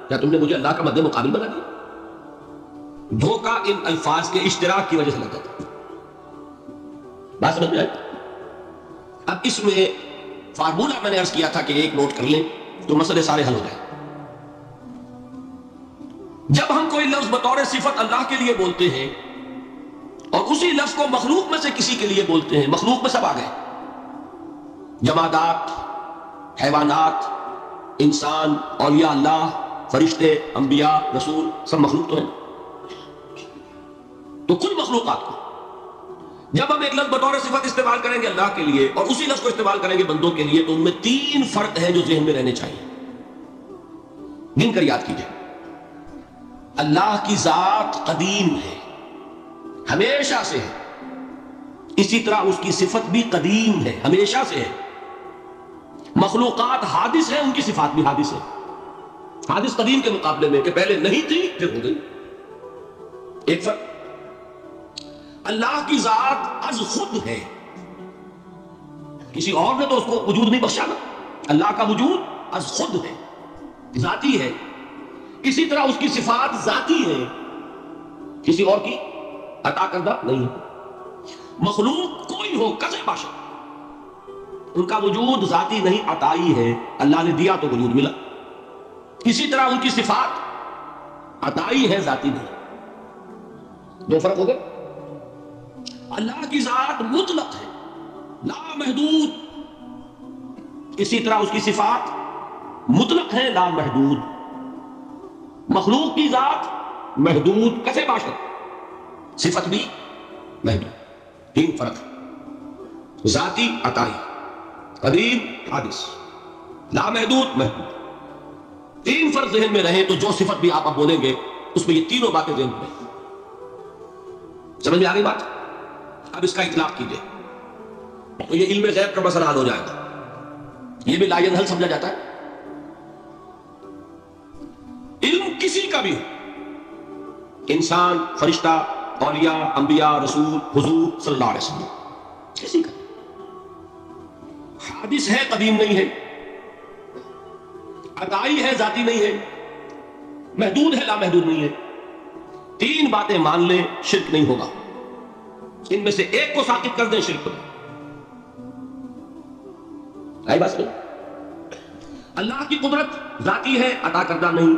کیا تم نے مجھے اللہ کا مد مقابل بنا دیا؟ دھوکہ ان الفاظ کے اشتراک کی وجہ سے لگتا تھا۔ بات سمجھ میں آئی؟ اب اس میں فارمولہ میں نے عرض کیا تھا کہ ایک نوٹ کر لیں تو مسئلے سارے حل ہو جائیں۔ جب ہم کوئی لفظ بطور صفت اللہ کے لیے بولتے ہیں کو مخلوق میں سے کسی کے لیے بولتے ہیں، مخلوق میں سب آ گئے، جمادات، حیوانات، انسان، اولیاء اللہ، فرشتے، انبیاء، رسول، سب مخلوق تو ہیں۔ تو کل مخلوقات کو جب ہم ایک لفظ بطور صفت استعمال کریں گے اللہ کے لیے اور اسی لفظ کو استعمال کریں گے بندوں کے لیے، تو ان میں 3 فرق ہیں جو ذہن میں رہنے چاہیے، گن کر یاد کیجئے۔ اللہ کی ذات قدیم ہے، ہمیشہ سے ہے، اسی طرح اس کی صفت بھی قدیم ہے، ہمیشہ سے ہے۔ مخلوقات حادث ہیں، ان کی صفات بھی حادث ہے۔ حادث قدیم کے مقابلے میں کہ پہلے نہیں تھی پھر ہو گئی، ایک فرق۔ اللہ کی ذات از خود ہے، کسی اور نے تو اس کو وجود نہیں بخشا نا، اللہ کا وجود از خود ہے، ذاتی ہے۔ اسی طرح اس کی صفات ذاتی ہیں، کسی اور کی عطا کردہ نہیں ہے۔ مخلوق کوئی ہو کسے باشا، ان کا وجود ذاتی نہیں عطائی ہے، اللہ نے دیا تو وجود ملا۔ اسی طرح ان کی صفات عطائی ہے، ذاتی نہیں۔ 2 فرق ہو گئے۔ اللہ کی ذات مطلق ہے، لا محدود، اسی طرح اس کی صفات مطلق ہے، لا محدود۔ مخلوق کی ذات محدود کسے باشد، صفت بھی محدود، 3 فرق، ذاتی عطائی، قدیم حادث، لا محدود محدود۔ 3 فرق ذہن میں رہیں تو جو صفت بھی آپ اب بولیں گے اس میں یہ تینوں باتیں ذہن میں رہیں۔ سمجھ میں آ گئی بات؟ اب اس کا اطلاق کیجئے تو یہ علم غیب کا مسئلہ حل ہو جائے گا، یہ بھی لا ینحل سمجھا جاتا ہے۔ علم کسی کا بھی ہو، انسان، فرشتہ، اولیاء، انبیاء، رسول، حضور صلی اللہ علیہ وسلم، کسی کا حادث ہے، قدیم نہیں ہے، عطائی ہے، ذاتی نہیں ہے، محدود ہے، لا محدود نہیں ہے۔ 3 باتیں مان لیں، شرک نہیں ہوگا۔ ان میں سے ایک کو ساقط کر دیں، شرک ہوگا۔ آئی بات سمجھ؟ اللہ کی قدرت ذاتی ہے، عطا کردہ نہیں۔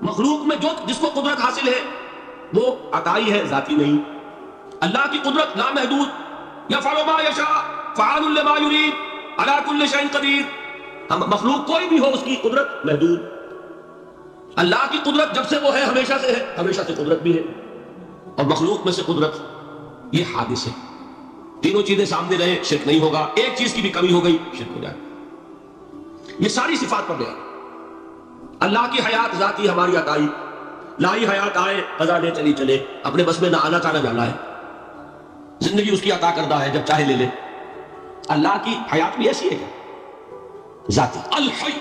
مخلوق میں جس کو قدرت حاصل ہے وہ عطائی ہے، ذاتی نہیں۔ اللہ کی قدرت لا محدود، یفعل ما یشاء فعال لما یرید علی کل شیء قدیر۔ ہم مخلوق کوئی بھی ہو اس کی قدرت محدود، اللہ کی قدرت جب سے وہ ہے ہمیشہ سے ہے، ہمیشہ سے قدرت بھی ہے، اور مخلوق میں سے قدرت یہ حادث ہے۔ تینوں چیزیں سامنے رہے، شرک نہیں ہوگا۔ ایک چیز کی بھی کمی ہو گئی، شرک ہو جائے۔ یہ ساری صفات پر بیان۔ اللہ کی حیات ذاتی ہماری عطائی، لائی حیات آئے، قضا لے چلی چلے، اپنے بس میں نہ آنا تھا نہ جانا ہے، زندگی اس کی عطا کردہ ہے، جب چاہے لے لے۔ اللہ کی حیات بھی ایسی ہے کیا؟ ذاتی الحی۔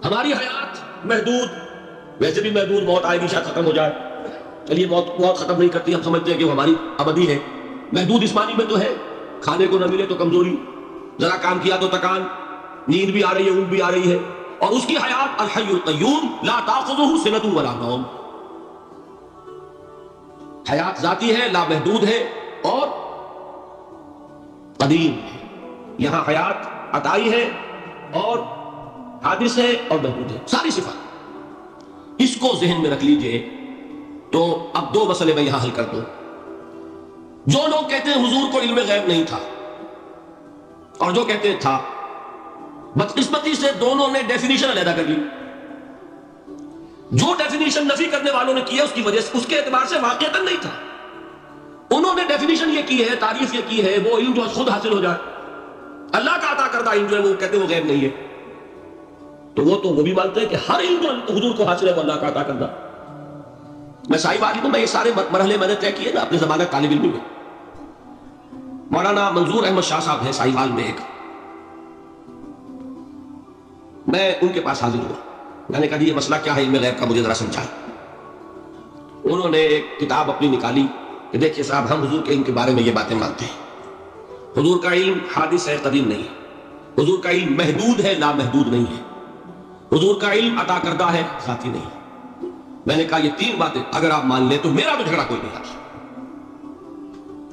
ہماری حیات محدود، ویسے بھی محدود، موت آئے گی شاید ختم ہو جائے، چلیے موت ختم نہیں کرتی، ہم سمجھتے ہیں کہ وہ ہماری ابدی ہے۔ محدود اس معنی میں تو ہے کھانے کو نہ ملے تو کمزوری، ذرا کام کیا تو تکان، نیند بھی آ رہی ہے، اونگ بھی آ رہی ہے۔ اور اس کی حیات الحی القیوم لا تاخذہ سنۃ ولا نوم، حیات ذاتی ہے، لا محدود ہے اور قدیم ہے۔ یہاں حیات عطائی ہے اور حادث ہے اور محدود ہے، ساری صفات۔ اس کو ذہن میں رکھ لیجئے تو اب 2 مسئلے میں یہاں حل کر دوں۔ جو لوگ کہتے ہیں حضور کو علم غیب نہیں تھا، اور جو کہتے تھا، بدقسمتی سے دونوں نے ڈیفینیشن علیحدہ کر لی۔ جو ڈیفینیشن نفی کرنے والوں نے کی ہے اس کی وجہ سے، اس کے اعتبار سے واقعتاً نہیں تھا۔ انہوں نے ڈیفینیشن یہ کی ہے، تعریف یہ کی ہے، وہ علم جو خود حاصل ہو جائے، اللہ کا عطا کردہ علم جو ہے وہ کہتے ہیں وہ غیب نہیں ہے۔ تو وہ بھی مانتے ہیں کہ ہر علم جو حضور کو حاصل ہے وہ اللہ کا عطا کردہ۔ میں صحیح بات ہوں، میں یہ سارے مرحلے میں نے طے کیے نا اپنے زمانہ طالب علم میں۔ مولانا منظور احمد شاہ صاحب ہیں ساہیوال میں ایک، میں ان کے پاس حاضر ہوا، میں نے کہا یہ مسئلہ کیا ہے علم غیب کا، مجھے ذرا سمجھائیں۔ انہوں نے ایک کتاب اپنی نکالی کہ دیکھیے صاحب، ہم حضور کے علم کے بارے میں یہ باتیں مانتے ہیں، حضور کا علم حادث ہے، قدیم نہیں ہے، حضور کا علم محدود ہے، لا محدود نہیں ہے، حضور کا علم عطا کردہ ہے، ذاتی نہیں ہے۔ میں نے کہا یہ 3 باتیں اگر آپ مان لیں تو میرا تو جھگڑا کوئی نہیں آتا۔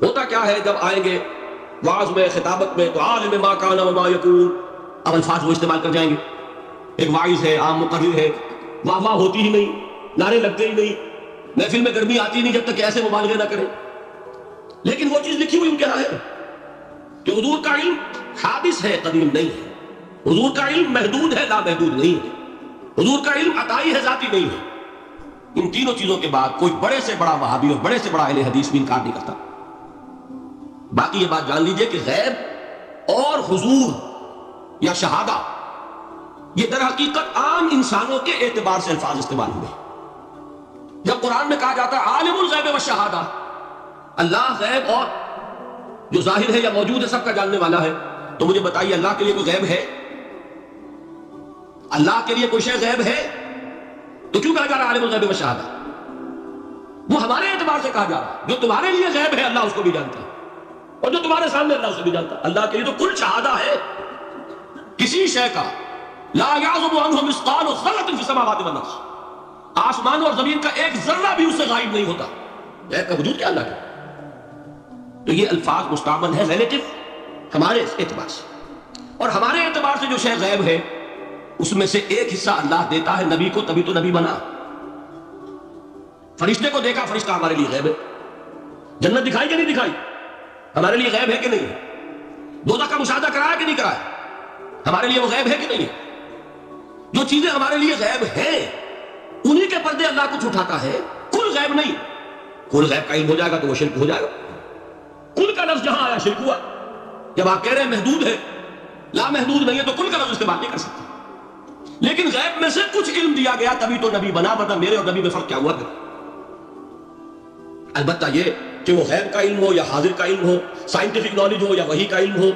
ہوتا کیا ہے جب آئیں گے وعظ میں، خطابت میں، تو عالم ما کان وما یکون، اب الفاظ وہ استعمال کر جائیں گے۔ ایک واعظ ہے، عام مقرر ہے، واہ واہ ہوتی ہی نہیں، نعرے لگتے ہی نہیں، محفل میں گرمی آتی نہیں جب تک کہ ایسے مبالغے نہ کریں. لیکن وہ چیز لکھی ہوئی ان کے یہاں ہے کہ حضور کا علم حادث ہے، قدیم نہیں ہے. حضور کا علم محدود ہے، لا محدود نہیں ہے. حضور کا علم عطائی ہے، ذاتی نہیں ہے. ان تینوں چیزوں کے بعد کوئی بڑے سے بڑا وہابی اور بڑے سے بڑا اہل حدیث بھی انکار نہیں کرتا. باقی یہ بات جان لیجئے کہ غیب اور حضور یا شہادہ یہ در حقیقت عام انسانوں کے اعتبار سے الفاظ استعمال ہوئے. جب قرآن میں کہا جاتا ہے عالم الغیب والشہادہ، اللہ غیب اور جو ظاہر ہے یا موجود ہے سب کا جاننے والا ہے، تو مجھے بتائیے اللہ کے لیے کوئی غیب ہے؟ اللہ کے لیے کوئی شے غیب ہے؟ تو کیوں کہا جا رہا ہے عالم الغیب والشہادہ؟ وہ ہمارے اعتبار سے کہا جا رہا ہے. جو تمہارے لیے غیب ہے اللہ اس کو بھی جانتا ہے، اور جو تمہارے سامنے اللہ اسے بھی جانتا ہے. اللہ کے لیے تو کل شہادہ ہے. کسی شے کا لا یعزب عنہ مثقال ذرۃ فی السماوات والارض، آسمان اور زمین کا ایک ذرہ بھی اس سے غائب نہیں ہوتا. غیب کا وجود کیا اللہ کا؟ تو یہ الفاظ مستعمل ہے ریلیٹو ہمارے اعتبار سے، اور ہمارے اعتبار سے جو شے غیب ہے اس میں سے ایک حصہ اللہ دیتا ہے نبی کو، تبھی تو نبی بنا. فرشتے کو دیکھا، فرشتہ ہمارے لیے غیب ہے. جنت دکھائی کہ نہیں دکھائی، ہمارے لیے غیب ہے کہ نہیں ہے. دوزخ کا مشاہدہ کرایا کہ نہیں کرایا، ہمارے لیے وہ غیب ہے کہ نہیں ہے. جو چیزیں ہمارے لیے غیب ہیں انہی کے پردے اللہ کچھ اٹھاتا ہے. کل غیب نہیں. کل غیب کا علم ہو جائے گا تو وہ شرک ہو جائے گا. کل کا لفظ جہاں آیا شرک ہوا. جب آپ کہہ رہے ہیں محدود ہے، لا محدود نہیں ہے، تو کل کا لفظ استعمال نہیں کر سکتے. لیکن غیب میں سے کچھ علم دیا گیا تبھی تو نبی بنا، ورنہ میرے اور نبی میں فرق کیا ہوا پھر؟ البتہ یہ کہ وہ غیب کا علم ہو یا حاضر کا علم ہو، سائنٹیفک نالج ہو یا وحی کا علم ہو،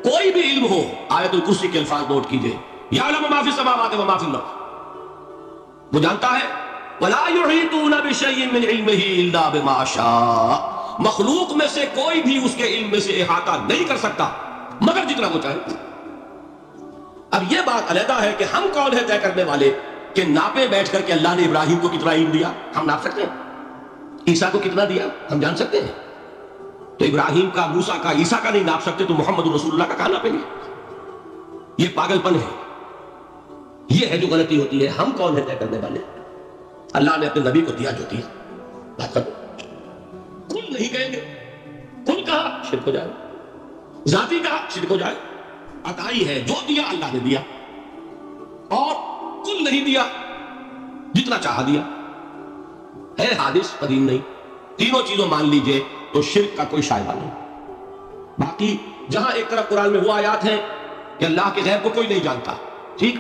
کوئی بھی علم ہو، آیت الکرسی کے الفاظ نوٹ کیجئے، یعلم ما فی السماوات و ما فی الارض، وہ جانتا ہے. ولا یحیطون بشیء من علمہ الا بما شاء، مخلوق میں سے کوئی بھی اس کے علم میں سے احاطہ نہیں کر سکتا مگر جتنا وہ چاہے. اب یہ بات علیحدہ ہے کہ ہم کون ہیں طے کرنے والے کہ ناپے بیٹھ کر کہ اللہ نے ابراہیم کو کتنا علم دیا ہم ناپ سکتے ہیں؟ عیسیٰ کو کتنا دیا ہم جان سکتے ہیں؟ تو ابراہیم کا، موسیٰ کا، عیسیٰ کا نہیں ناپ سکتے تو محمد رسول اللہ کا کہاں ناپیں گے؟ یہ پاگل پن ہے، یہ ہے جو غلطی ہوتی ہے. ہم کون ہیں طے کرنے والے؟ اللہ نے اپنے نبی کو دیا جو دیا، بات کرو. کل نہیں کہیں گے، کل کہا شرک ہو جائے، ذاتی کہا شرک ہو جائے. عطائی ہے، جو دیا اللہ نے دیا، اور کل نہیں دیا، جتنا چاہا دیا. ہے حادث، قدیم نہیں. تینوں چیزوں مان لیجئے تو شرک کا کوئی شائبہ نہیں. باقی جہاں ایک طرف قرآن میں وہ آیات ہیں کہ اللہ کے غیب کو کوئی نہیں جانتا، ٹھیک،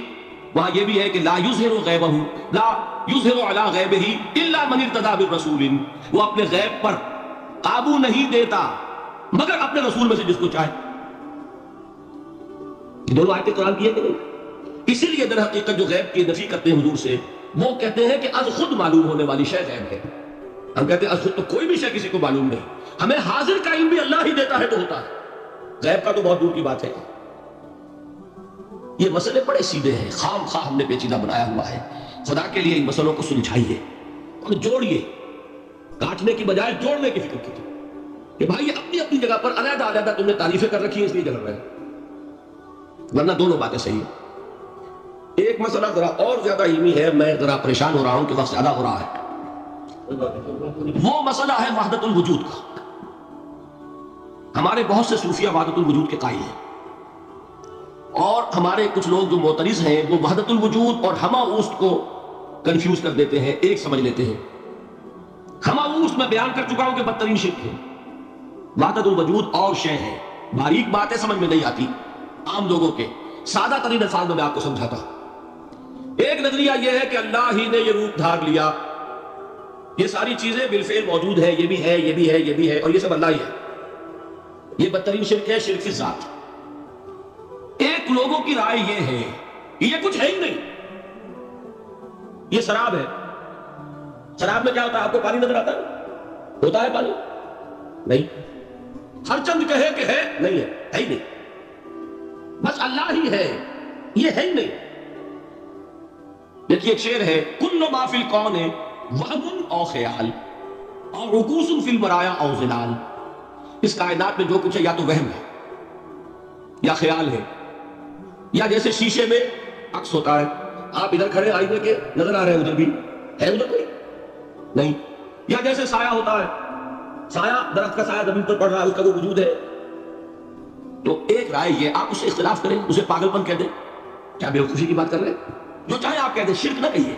وہاں یہ بھی ہے کہ لا یظہر غیبہ، لا یظہر علی غیبہ الا من ارتضی بالرسول، وہ اپنے غیب پر قابو نہیں دیتا مگر اپنے رسول میں سے جس کو چاہے. دونوں آیتیں قرآن کی ہے کہ نہیں؟ اسی لیے در حقیقت جو غیب کی نفی کرتے ہیں حضور سے، وہ کہتے ہیں کہ از خود معلوم ہونے والی شے غیب ہے. ہم کہتے ہیں از خود تو کوئی بھی شے کسی کو معلوم نہیں. ہمیں حاضر کا علم بھی اللہ ہی دیتا ہے تو ہوتا ہے، غیب کا تو بہت دور کی بات ہے. یہ مسئلے بڑے سیدھے ہیں، خام خواہ ہم نے پیچیدہ بنایا ہوا ہے. خدا کے لیے ان مسئلوں کو سلجھائیے اور جوڑیے، کاٹنے کی بجائے جوڑنے کی فکر کیجیے کہ بھائی اپنی اپنی جگہ پر علیحدہ علیحدہ تم نے تعریفیں کر رکھی ہیں اس لیے جل رہے ہیں، ورنہ دونوں باتیں صحیح ہیں. ایک مسئلہ ذرا اور زیادہ علمی ہے، میں ذرا پریشان ہو رہا ہوں کہ وقت زیادہ ہو رہا ہے. وہ مسئلہ ہے وحدت الوجود کا. ہمارے بہت سے صوفیہ وحدت الوجود کے قائل ہیں، اور ہمارے کچھ لوگ جو معترض ہیں وہ وحدت الوجود اور ہمہ اوست کو کنفیوز کر دیتے ہیں، ایک سمجھ لیتے ہیں. ہمہ اوست میں بیان کر چکا ہوں کہ بدترین شرک ہے. وحدت الوجود اور شے ہے، باریک باتیں سمجھ میں نہیں آتی عام لوگوں کے، سادہ ترین الفاظ میں آپ کو سمجھاتا ہوں. ایک نظریہ یہ ہے کہ اللہ ہی نے یہ روپ دھار لیا، یہ ساری چیزیں بالفعل موجود ہیں، یہ بھی ہے، یہ بھی ہے، یہ بھی ہے، اور یہ سب اللہ ہی ہے. یہ بدترین شرک ہے، شرک فی الذات. ایک لوگوں کی رائے یہ ہے کہ یہ کچھ ہے ہی نہیں، یہ شراب ہے. شراب میں کیا ہوتا ہے؟ آپ کو پانی نظر آتا ہے؟ ہوتا ہے پانی؟ نہیں. ہر چند کہے کہ ہے، نہیں ہے ہی نہیں. بس اللہ ہی ہے، یہ ہے ہی نہیں. دیکھیے ایک شعر ہے، کل ما فی الکون وہم او خیال اور رکوس فی البرایا او ظلال. اس کائنات میں جو کچھ ہے یا تو وہم ہے یا خیال ہے، یا جیسے شیشے میں عکس ہوتا ہے، آپ ادھر کھڑے آئینے کے نظر آ رہے ہیں، ادھر بھی ہے، ادھر کوئی نہیں. یا جیسے سایہ ہوتا ہے، سایہ درخت کا سایہ زمین پر پڑ رہا ہے، اس کا وہ وجود ہے. تو ایک رائے یہ، آپ اس سے اختلاف کریں، اسے پاگل پن کہہ دیں، کیا بے وقوفی کی بات کر رہے ہیں؟ جو چاہے آپ کہہ دیں، شرک نہ کہیے.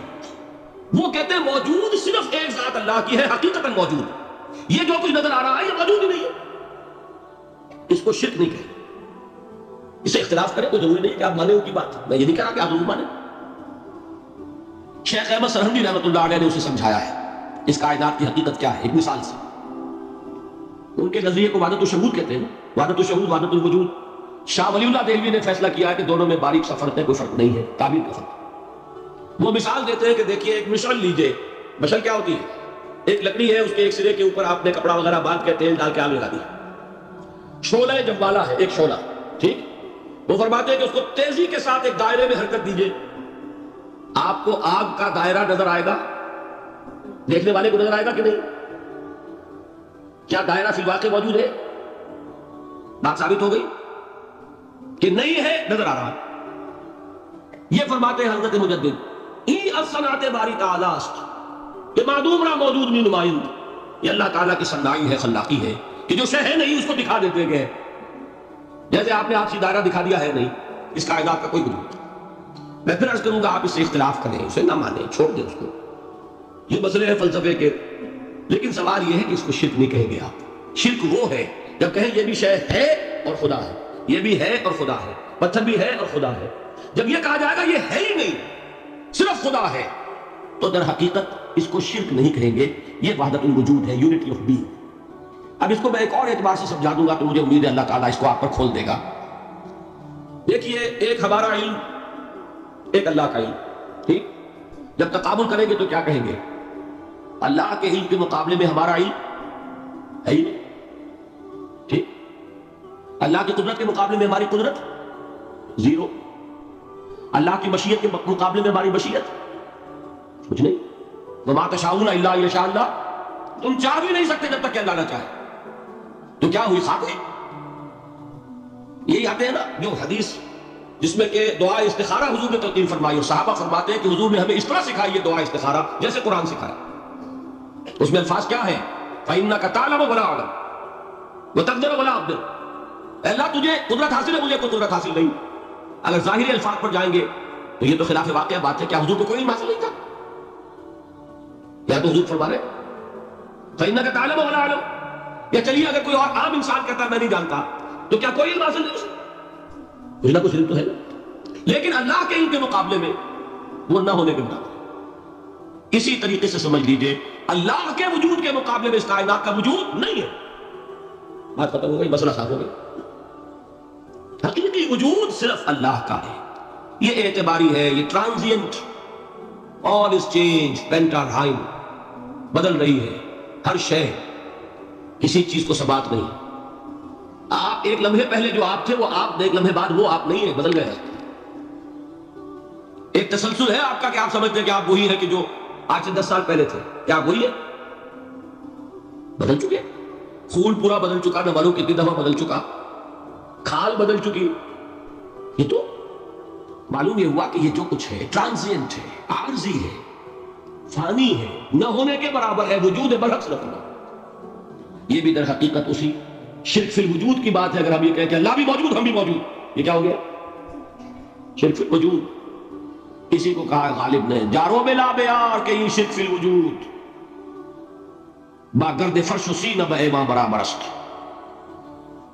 وہ کہتے ہیں موجود صرف ایک ذات اللہ کی ہے، حقیقتاً موجود. یہ جو کچھ نظر آ رہا ہے یہ موجود ہی نہیں ہے، اس کو شرک نہیں کہتے. اسے اختلاف کریں، کوئی ضروری نہیں کہ آپ مانیں ان کی بات. میں یہ نہیں کہہ رہا کہ آپ ضرور مانیں. شیخ احمد سرہندی رحمۃ اللہ علیہ نے اسے سمجھایا ہے اس کائنات کی حقیقت کیا ہے ایک مثال سے. ان کے نظریے کو وحدت الشہود کہتے ہیں، وحدت الشہود، وحدت الوجود. شاہ ولی اللہ دہلوی نے فیصلہ کیا ہے کہ دونوں میں باریک سا فرق ہے، کوئی فرق نہیں ہے، تعبیر کا فرق. وہ مثال دیتے ہیں کہ دیکھیے ایک مشعل لیجئے. مشعل کیا ہوتی ہے؟ ایک لکڑی ہے، اس کے ایک سرے کے اوپر آپ نے کپڑا وغیرہ باندھ کے تیل ڈال کے آگ لگا دی. شعلہ جوالا ہے، ایک شعلہ، ٹھیک. وہ فرماتے ہیں کہ اس کو تیزی کے ساتھ ایک دائرے میں حرکت دیجئے، آپ کو آگ کا دائرہ نظر آئے گا، دیکھنے والے کو نظر آئے گا کہ نہیں؟ کیا دائرہ فی الواقع موجود ہے؟ بات ثابت ہو گئی کہ نہیں ہے، نظر آ رہا. یہ فرماتے ہیں حضرت مجدد، ای الصنعت باری تعالی است، کہ معدوم را موجود میں نمائند. یہ اللہ تعالیٰ کی صنائی ہے، خلاقی ہے، کہ جو شے ہے نہیں اس کو دکھا دیتے گئے. جیسے آپ نے آپسی دائرہ دکھا دیا ہے نہیں، اس کائنات کا کوئی وجود. میں پھر عرض کروں گا آپ اس سے اختلاف کریں، اسے نہ مانیں، چھوڑ دیں اس کو. یہ مسئلے ہیں فلسفے کے، لیکن سوال یہ ہے کہ اس کو شرک نہیں کہیں گے آپ. شرک وہ ہے جب کہیں یہ بھی شے ہے اور خدا ہے، یہ بھی ہے اور خدا ہے، پتھر بھی ہے اور خدا ہے. جب یہ کہا جائے گا یہ ہے ہی نہیں، صرف خدا ہے، تو در حقیقت اس کو شرک نہیں کہیں گے. یہ وحدت الوجود ہے، یونٹی آف بینگ. اب اس کو میں ایک اور اعتبار سے سمجھا دوں گا تو مجھے امید ہے اللہ تعالیٰ اس کو آپ پر کھول دے گا. دیکھیے، ایک ہمارا علم، ایک اللہ کا علم، ٹھیک. جب تقابل کریں گے تو کیا کہیں گے؟ اللہ کے علم کے مقابلے میں ہمارا علم ہے ہی نہیں، ٹھیک. اللہ کی قدرت کے مقابلے میں ہماری قدرت زیرو. اللہ کی مشیت کے مقابلے میں ہماری مشیت کچھ نہیں. وما تشاؤون الا ان یشاء اللہ، تم چاہ بھی نہیں سکتے جب تک کہ اللہ نہ چاہے. تو کیا ہوئی خاک ہے؟ یہی آتے ہیں نا جو حدیث جس میں کہ دعا استخارہ حضور نے تلقین فرمائی، اور صحابہ فرماتے ہیں کہ حضور نے ہمیں اس طرح سکھائی ہے دعا استخارہ جیسے قرآن سکھایا. اس میں الفاظ کیا ہیں؟ فَإِنَّكَ تَعْلَمُ وَلَا أَعْلَمُ وَتَقْدِرُ وَلَا أَقْدِرُ. اللہ تجھے قدرت حاصل ہے، مجھے کوئی قدرت حاصل نہیں. اگر ظاہری الفاظ پر جائیں گے تو یہ تو خلاف واقعہ بات ہے. کیا حضور کو کوئی علم حاصل نہیں تھا؟ یا تو حضور فرما رہے فَإِنَّكَ تَعْلَمُ وَلَا أَعْلَمُ. یا چلیے اگر کوئی اور عام انسان کہتا ہے میں نہیں جانتا، تو کیا کوئی علم حاصل نہیں اسے؟ کچھ نہ کچھ علم تو ہے. لیکن اللہ کے علم کے مقابلے میں وہ نہ ہونے کے برابر. اسی طریقے سے سمجھ لیجئے اللہ کے وجود کے مقابلے میں اس کائنات کا وجود نہیں ہے. بات ختم ہو گئی، مسئلہ صاف ہو گیا. حقیقی وجود صرف اللہ کا ہے. یہ اعتباری ہے، یہ ٹرانزینٹ. آل از چینج، پینٹا رائم، بدل رہی ہے ہر شے، کسی چیز کو ثبات نہیں. آپ ایک لمحے پہلے جو آپ تھے وہ آپ، ایک لمحے بعد وہ آپ نہیں ہے، بدل گئے. ایک تسلسل ہے آپ کا کہ آپ سمجھتے ہیں کہ آپ وہی ہے کہ جو آج سے 10 سال پہلے تھے. کیا آپ وہی ہے؟ بدل چکے. خون پورا بدل چکا، نہ معلوم کتنی دفعہ بدل چکا، کھال بدل چکی. یہ تو معلوم یہ ہوا کہ یہ جو کچھ ہے ٹرانزینٹ ہے، عارضی ہے، فانی ہے، نہ ہونے کے برابر ہے، وجود برحق رکھنا. یہ بھی در حقیقت اسی شرک فی الوجود کی بات ہے. اگر ہم یہ کہیں کہ اللہ بھی موجود ہم بھی موجود، یہ کیا ہو گیا؟ شرک فی الوجود. اسی کو کہا غالب نے جارو میں لا بیار کہ یہ شرک فی الوجود با گرد فرش و سینہ بہ ماں برابر است.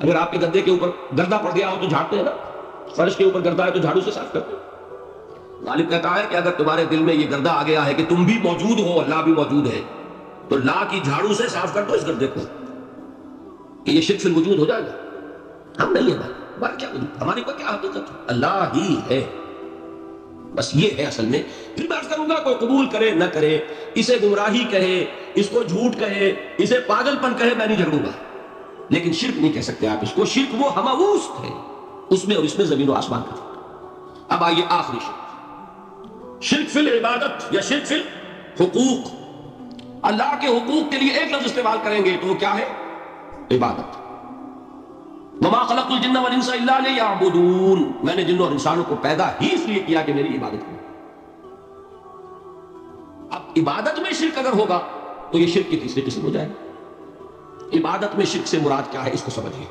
اگر آپ کے گدے کے اوپر گردہ پڑ گیا ہو تو جھاڑتے ہیں نا، فرش کے اوپر گردہ ہے تو جھاڑو سے صاف کرتے ہیں. غالب کہتا ہے کہ اگر تمہارے دل میں یہ گردہ آ گیا ہے کہ تم بھی موجود ہو، اللہ بھی موجود ہے، تو لا کی جھاڑو سے صاف کر دو اس گردے کو، کہ یہ شرک فی الوجود ہو جائے گا. ہم نہیں ہیں بھائی، کیا وجود ہماری کو کیا حقیقت؟ اللہ ہی ہے. بس یہ ہے اصل میں. پھر بات کروں گا کوئی قبول کرے نہ کرے، اسے گمراہی کہے، اس کو جھوٹ کہے، اسے پاگل پن کہے، میں نہیں جھگڑوں گا. لیکن شرک نہیں کہہ سکتے آپ اس کو. شرک وہ ہماوست ہے، اس میں اور اس میں زمین و آسمان کا فرق. اب آئیے آخری شرک، شرک فی العبادت یا شرک فی الحقوق. اللہ کے حقوق کے لیے ایک لفظ استعمال کریں گے تو وہ کیا ہے؟ عبادت. وما خلقت الجن والانس الا لیعبدون. میں نے جنوں اور انسانوں کو پیدا ہی اس لیے کیا کہ میری عبادت کریں. اب عبادت میں شرک اگر ہوگا تو یہ شرک کی تیسری قسم ہو جائے گی۔ عبادت میں شرک سے مراد کیا ہے اس کو سمجھیے۔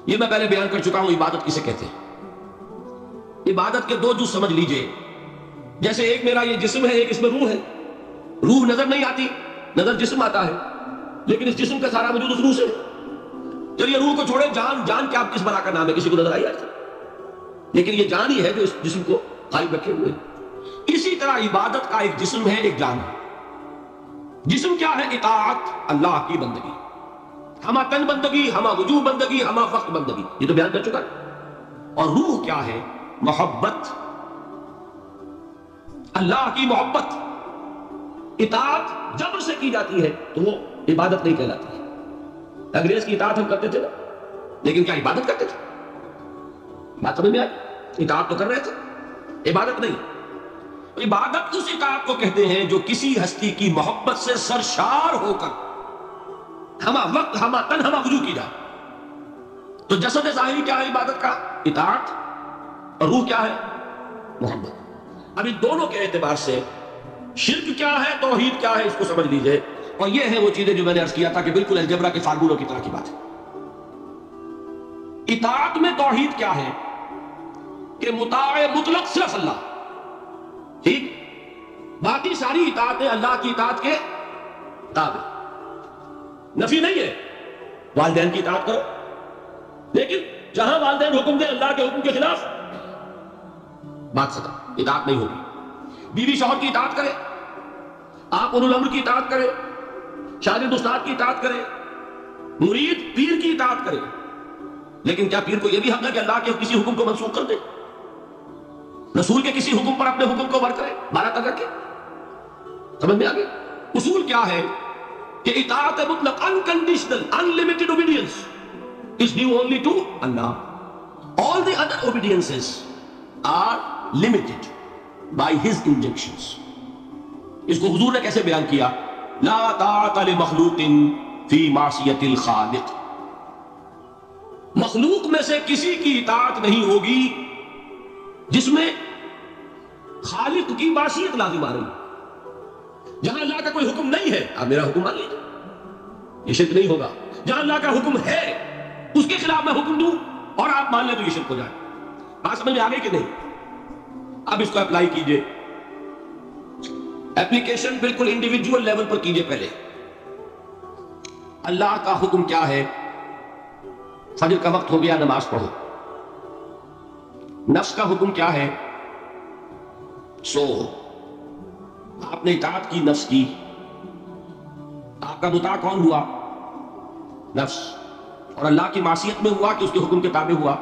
یہ میں پہلے بیان کر چکا ہوں عبادت کسے کہتے ہیں۔ عبادت کے دو جز سمجھ لیجئے، جیسے ایک میرا یہ جسم ہے، ایک اس میں روح ہے۔ روح نظر نہیں آتی، نظر جسم آتا ہے، لیکن اس جسم کا سارا وجود اس روح سے ہے۔ چلیے روح کو چھوڑے، جان کیا کس بنا کا نام ہے، کسی کو نظر آئی آتی، لیکن یہ جان ہی ہے جو اس جسم کو قائم رکھے ہوئے۔ اسی طرح عبادت کا ایک جسم ہے، ایک جان ہے۔ جسم کیا ہے؟ اطاعت، اللہ کی بندگی، ہمہ تن بندگی، ہمہ وجوہ بندگی، ہمہ وقت بندگی، یہ تو بیان کر چکا ہے۔ اور روح کیا ہے؟ محبت، اللہ کی محبت۔ اطاعت جبر سے کی جاتی ہے تو وہ عبادت نہیں کہلاتی ہے۔ انگریز کی اطاعت ہم کرتے تھے نا، لیکن کیا عبادت کرتے تھے؟ بات سمجھ میں آئی؟ اطاعت تو کر رہے تھے، عبادت نہیں۔ عبادت اس اطاعت کو کہتے ہیں جو کسی ہستی کی محبت سے سرشار ہو کر ہمہ وقت، ہمہ تن، ہمہ وجوہ کی جائے۔ تو جسد ظاہری کیا ہے عبادت کا؟ اطاعت، اور روح کیا ہے؟ محبت۔ اب ان دونوں کے اعتبار سے شرک کیا ہے، توحید کیا ہے، اس کو سمجھ لیجئے۔ اور یہ ہیں وہ چیزیں جو میں نے عرض کیا تھا کہ بالکل الجبرا کے فارمولوں کی طرح کی بات ہے۔ اطاعت میں توحید کیا ہے کہ مطاع مطلق صرف اللہ، ٹھیک، باقی ساری اطاعتیں اللہ کی اطاعت کے تابع۔ نفی نہیں ہے، والدین کی اطاعت کرو، لیکن جہاں والدین حکم دیں اللہ کے حکم کے خلاف، بات ختم، اطاعت نہیں ہوگی۔ بیوی شوہر کی اطاعت کرے، آپ اولو الامر کی اطاعت کرے، شاگرد استاد کی اطاعت کرے، مرید پیر کی اطاعت کرے، لیکن کیا پیر کو یہ بھی حق ہے کہ اللہ کے کسی حکم کو منسوخ کر دے، رسول کے کسی حکم پر اپنے حکم کو ور کرے بارہ تک رکھے؟ سمجھ میں آگے؟ اصول کیا ہے کہ اطاعت مطلق unconditional unlimited obedience is due only to Allah. All the other obediences are limited by his injunctions. اس کو حضور نے کیسے بیان کیا؟ لا طاعت لمخلوق فی معصیت الخالق۔ مخلوق میں سے کسی کی اطاعت نہیں ہوگی جس میں خالق کی معصیت لازم آ رہی۔ جہاں اللہ کا کوئی حکم نہیں ہے آپ میرا حکم مان لیجیے، یہ شرک نہیں ہوگا۔ جہاں اللہ کا حکم ہے اس کے خلاف میں حکم دوں اور آپ مان لیں تو یہ شرک ہو جائے۔ بات سمجھ میں آ گئی کہ نہیں؟ اب اس کو اپلائی کیجئے، اپلیکیشن بالکل انڈیویجول لیول پر کیجئے۔ پہلے اللہ کا حکم کیا ہے؟ فجر کا وقت ہو گیا، نماز پڑھو۔ نفس کا حکم کیا ہے؟ سو۔ آپ نے اطاعت کی نفس کی، آپ کا مطاع کون ہوا؟ نفس۔ اور اللہ کی معصیت میں ہوا کہ اس کے حکم کے تابع ہوا؟